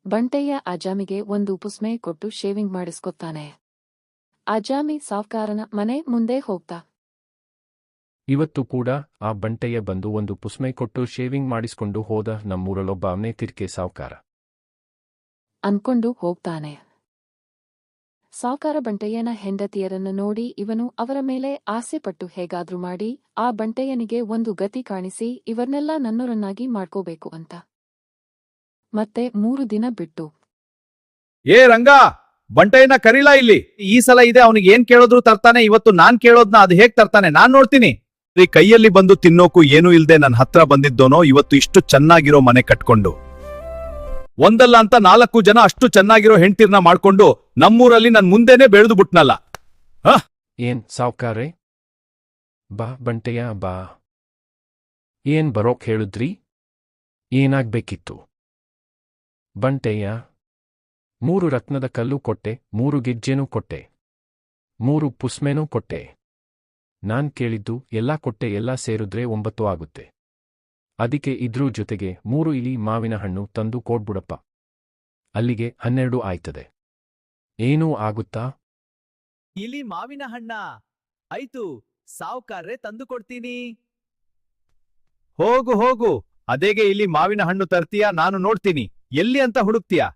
ಬಂಟಯ್ಯ ಆಜಾಮಿಗೆ ಒಂದು ಪುಸ್ಮೆ ಕೊಟ್ಟು ಶೇವಿಂಗ್ ಮಾಡಿಸ್ಕೊತಾನೆ. ಆಜಾಮಿ ಸಾವ್ಕಾರನ ಮನೆ ಮುಂದೆ ಹೋಗ್ತಾ. ಇವತ್ತು ಕೂಡ ಆ ಬಂಟಯ್ಯ ಬಂದು ಒಂದು ಪುಸ್ಮೆ ಕೊಟ್ಟು ಶೇವಿಂಗ್ ಮಾಡಿಸ್ಕೊಂಡು ಹೋದ. ನಮ್ಮೂರಲ್ಲೊಬ್ಬ ಅವನೇ ತಿರ್ಕೆ ಸಾವ್ಕಾರ ಅನ್ಕೊಂಡು ಹೋಗ್ತಾನೆ. ಸಾವ್ಕಾರ ಬಂಟಯ್ಯನ ಹೆಂಡತಿಯರನ್ನು ನೋಡಿ ಇವನು ಅವರ ಮೇಲೆ ಆಸೆಪಟ್ಟು ಹೇಗಾದ್ರೂ ಮಾಡಿ ಆ ಬಂಟಯ್ಯನಿಗೆ ಒಂದು ಗತಿ ಕಾಣಿಸಿ ಇವರ್ನೆಲ್ಲ ನನ್ನೋರನ್ನಾಗಿ ಮಾಡ್ಕೋಬೇಕು ಅಂತ. ಮತ್ತೆ 3 ದಿನ ಬಿಟ್ಟು, ಏ ರಂಗ, ಬಂಟಯ್ಯನ ಕರೀಲಾ ಇಲ್ಲಿ. ಈ ಸಲ ಇದೆ, ಅವನಿಗೆ ಏನ್ ಕೇಳೋದ್ರು ತರ್ತಾನೆ. ಇವತ್ತು ನಾನ್ ಕೇಳೋದ್ನ ಅದು ಹೇಗ್ ತರ್ತಾನೆ ನಾನ್ ನೋಡ್ತೀನಿ. ಕೈಯಲ್ಲಿ ಬಂದು ತಿನ್ನೋಕು ಏನೂ ಇಲ್ದೆ ನನ್ನ ಹತ್ರ ಬಂದಿದ್ದೋನೋ ಇವತ್ತು ಇಷ್ಟು ಚೆನ್ನಾಗಿರೋ ಮನೆ ಕಟ್ಕೊಂಡು, ಒಂದಲ್ಲ ಅಂತ 4 ಜನ ಅಷ್ಟು ಚೆನ್ನಾಗಿರೋ ಹೆಂಡ್ತಿರ್ನ ಮಾಡ್ಕೊಂಡು ನಮ್ಮೂರಲ್ಲಿ ನನ್ ಮುಂದೆನೆ ಬೆಳೆದು ಬಿಟ್ನಲ್ಲ. ಏನ್ ಸಾವ್ಕಾರೆ? ಬಾ ಬಂಟಯ್ಯ ಬಾ. ಏನ್ ಬರೋಕ್ ಹೇಳಿದ್ರಿ? ಏನಾಗ್ಬೇಕಿತ್ತು? ಬಂಟಯ್ಯ, 3 ರತ್ನದ ಕಲ್ಲು ಕೊಟ್ಟೆ, 3 ಗೆಜ್ಜೆನೂ ಕೊಟ್ಟೆ, 3 ಪುಸ್ಮೆನೂ ಕೊಟ್ಟೆ. ನಾನ್ ಕೇಳಿದ್ದು ಎಲ್ಲಾ ಕೊಟ್ಟೆ. ಎಲ್ಲ ಸೇರಿದ್ರೆ 9 ಆಗುತ್ತೆ. ಅದಕ್ಕೆ ಇದ್ರೂ ಜೊತೆಗೆ 3 ಇಲಿ ಮಾವಿನ ಹಣ್ಣು ತಂದು ಕೊಡ್ಬಿಡಪ್ಪ. ಅಲ್ಲಿಗೆ 12 ಆಯ್ತದೆ. ಏನೂ ಆಗುತ್ತಾ? ಇಲಿ ಮಾವಿನ ಹಣ್ಣ ಆಯ್ತು, ಸಾವ್ಕಾರ್ರೆ ತಂದು ಕೊಡ್ತೀನಿ. ಹೋಗು ಹೋಗು, ಅದೇಗೆ ಇಲ್ಲಿ ಮಾವಿನ ಹಣ್ಣು ತರ್ತೀಯಾ? ನಾನು ನೋಡ್ತೀನಿ ಎಲ್ಲಿ ಅಂತ ಹುಡುಕ್ತೀಯಾ.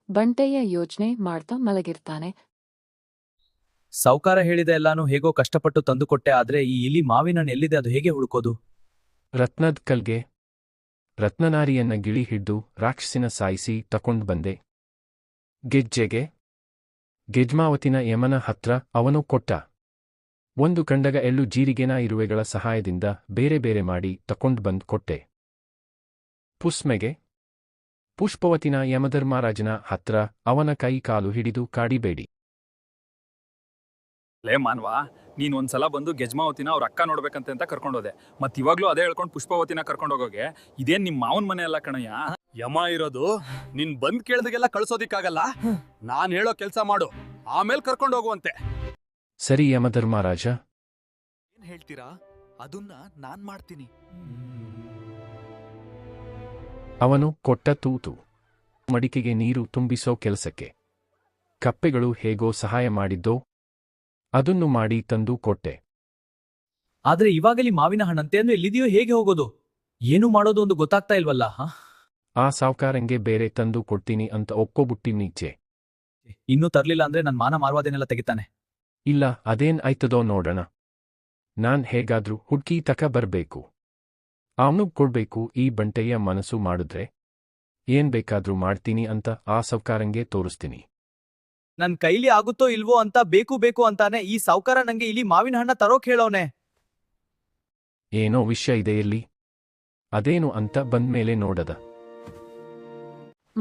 ಬಂಟಯ್ಯ ಯೋಚನೆ ಮಾಡ್ತಾ ಮಲಗಿರ್ತಾನೆ. ಸಾವ್ಕಾರ ಹೇಳಿದ ಎಲ್ಲಾನು ಹೇಗೋ ಕಷ್ಟಪಟ್ಟು ತಂದುಕೊಟ್ಟೆ, ಆದ್ರೆ ಈ ಇಲಿ ಮಾವಿನ ಹಣ್ಣು ಎಲ್ಲಿದೆ, ಅದು ಹೇಗೆ ಹುಡುಕೋದು? ರತ್ನದ್ ಕಲ್ಗೆ ರತ್ನನಾರಿಯನ್ನ ಗಿಳಿ ಹಿಡ್ದು ರಾಕ್ಷಸಿನ ಸಾಯಿಸಿ ತಕೊಂಡ್ ಬಂದೆ. ಗೆಜ್ಜೆಗೆ ಗೆಜ್ಮಾವತಿನ ಯಮನ ಹತ್ರ ಅವನು ಕೊಟ್ಟ. ಒಂದು ಕಂಡಗ ಎಳ್ಳು ಜೀರಿಗೆನ ಇರುವೆಗಳ ಸಹಾಯದಿಂದ ಬೇರೆ ಬೇರೆ ಮಾಡಿ ತಕೊಂಡ್ ಬಂದ್ ಕೊಟ್ಟೆ. ಪುಸ್ಮೆಗೆ ಪುಷ್ಪವತಿನ ಯಮಧರ್ಮರಾಜನ ಹತ್ರ ಅವನ ಕೈ ಕಾಲು ಹಿಡಿದು ಕಾಡಿಬೇಡಿ. ಲೇ ಮಾನ್ವಾ, ನೀನ್ ಒಂದ್ಸಲ ಬಂದು ಗೆಜ್ಮಾವತಿನ ಅವ್ರ ಅಕ್ಕ ನೋಡ್ಬೇಕಂತ ಕರ್ಕೊಂಡೋದೆ. ಮತ್ ಇವಾಗ್ಲೂ ಅದೇ ಹೇಳ್ಕೊಂಡು ಪುಷ್ಪವತಿನ ಕರ್ಕೊಂಡೋಗೋಗೆ ಇದೇನ್ ನಿಮ್ ಮಾವನ್ ಮನೆ ಅಲ್ಲ ಕಣಯ್ಯ. ಯಮ ಇರೋದು ನಿನ್ ಬಂದ್ ಕೇಳ್ದಾಗೆಲ್ಲ ಕಳ್ಸೋದಿಕ್ಕಾಗಲ್ಲ. ನಾನ್ ಹೇಳೋ ಕೆಲ್ಸ ಮಾಡು, ಆಮೇಲೆ ಕರ್ಕೊಂಡೋಗುವಂತೆ. ಸರಿ ಯಮಧರ್ಮರಾಜ. ಏನ್ ಹೇಳ್ತೀರಾ? ಅದನ್ನ ನಾನ್ ಮಾಡ್ತೀನಿ. ಅವನು ಕೊಟ್ಟ ತೂತು ಮಡಿಕೆಗೆ ನೀರು ತುಂಬಿಸೋ ಕೆಲಸಕ್ಕೆ ಕಪ್ಪೆಗಳು ಹೇಗೋ ಸಹಾಯ ಮಾಡಿದ್ದೋ ಅದನ್ನು ಮಾಡಿ ತಂದು ಕೊಟ್ಟೆ. ಆದ್ರೆ ಇವಾಗಲಿ ಮಾವಿನ ಹಣ್ಣಂತೆ ಅಂದ್ರೆ ಎಲ್ಲಿದೆಯೋ, ಹೇಗೆ ಹೋಗೋದು, ಏನು ಮಾಡೋದು ಒಂದು ಗೊತ್ತಾಗ್ತಾ ಇಲ್ವಲ್ಲ. ಆ ಸಾವ್ಕಾರಂಗೆ ಬೇರೆ ತಂದು ಕೊಡ್ತೀನಿ ಅಂತ ಒಕ್ಕೋಬುಟ್ಟಿ ನೀಚೆ. ಇನ್ನೂ ತರ್ಲಿಲ್ಲ ಅಂದ್ರೆ ನನ್ ಮಾನ ಮಾರ್ವಾದೇನೆಲ್ಲ ತೆಗಿತಾನೆ. ಇಲ್ಲ, ಅದೇನ್ ಆಯ್ತದೋ ನೋಡೋಣ. ನಾನ್ ಹೇಗಾದ್ರೂ ಹುಡ್ಕಿ ತಕ ಬರ್ಬೇಕು, ಅವನು ಕೊಡ್ಬೇಕು. ಈ ಬಂಟಯ್ಯ ಮನಸ್ಸು ಮಾಡಿದ್ರೆ ಏನ್ ಬೇಕಾದ್ರೂ ಮಾಡ್ತೀನಿ ಅಂತ ಆ ಸಾವ್ಕಾರಂಗೆ ತೋರಿಸ್ತೀನಿ. ನನ್ ಕೈಲಿ ಆಗುತ್ತೋ ಇಲ್ವೋ ಅಂತ ಬೇಕು ಬೇಕು ಅಂತಾನೆ ಈ ಸಾವ್ಕಾರ ನಂಗೆ ಇಲ್ಲಿ ಮಾವಿನ ಹಣ್ಣ ತರೋಕ್ ಹೇಳೋನೆ. ಏನೋ ವಿಷಯ ಇದೆ ಎಲ್ಲಿ, ಅದೇನು ಅಂತ ಬಂದ್ಮೇಲೆ ನೋಡದ.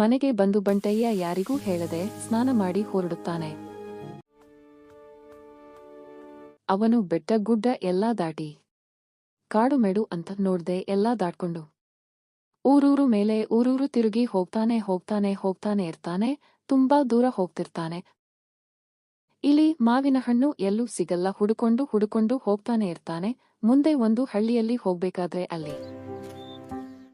ಮನೆಗೆ ಬಂದು ಬಂಟಯ್ಯ ಯಾರಿಗೂ ಹೇಳದೆ ಸ್ನಾನ ಮಾಡಿ ಹೊರಡುತ್ತಾನೆ. ಅವನು ಬೆಟ್ಟ ಗುಡ್ಡ ಎಲ್ಲಾ ದಾಟಿ ಕಾಡು ಮೆಡು ಅಂತ ನೋಡ್ದೆ ಎಲ್ಲಾ ದಾಟ್ಕೊಂಡು ಊರೂರು ಮೇಲೆ ಊರೂರು ತಿರುಗಿ ಹೋಗ್ತಾನೆ ಇರ್ತಾನೆ. ತುಂಬಾ ದೂರ ಹೋಗ್ತಿರ್ತಾನೆ. ಇಲಿ ಮಾವಿನ ಹಣ್ಣು ಎಲ್ಲೂ ಸಿಗಲ್ಲ. ಹುಡುಕೊಂಡು ಹೋಗ್ತಾನೆ ಇರ್ತಾನೆ. ಮುಂದೆ ಒಂದು ಹಳ್ಳಿಯಲ್ಲಿ ಹೋಗ್ಬೇಕಾದ್ರೆ ಅಲ್ಲಿ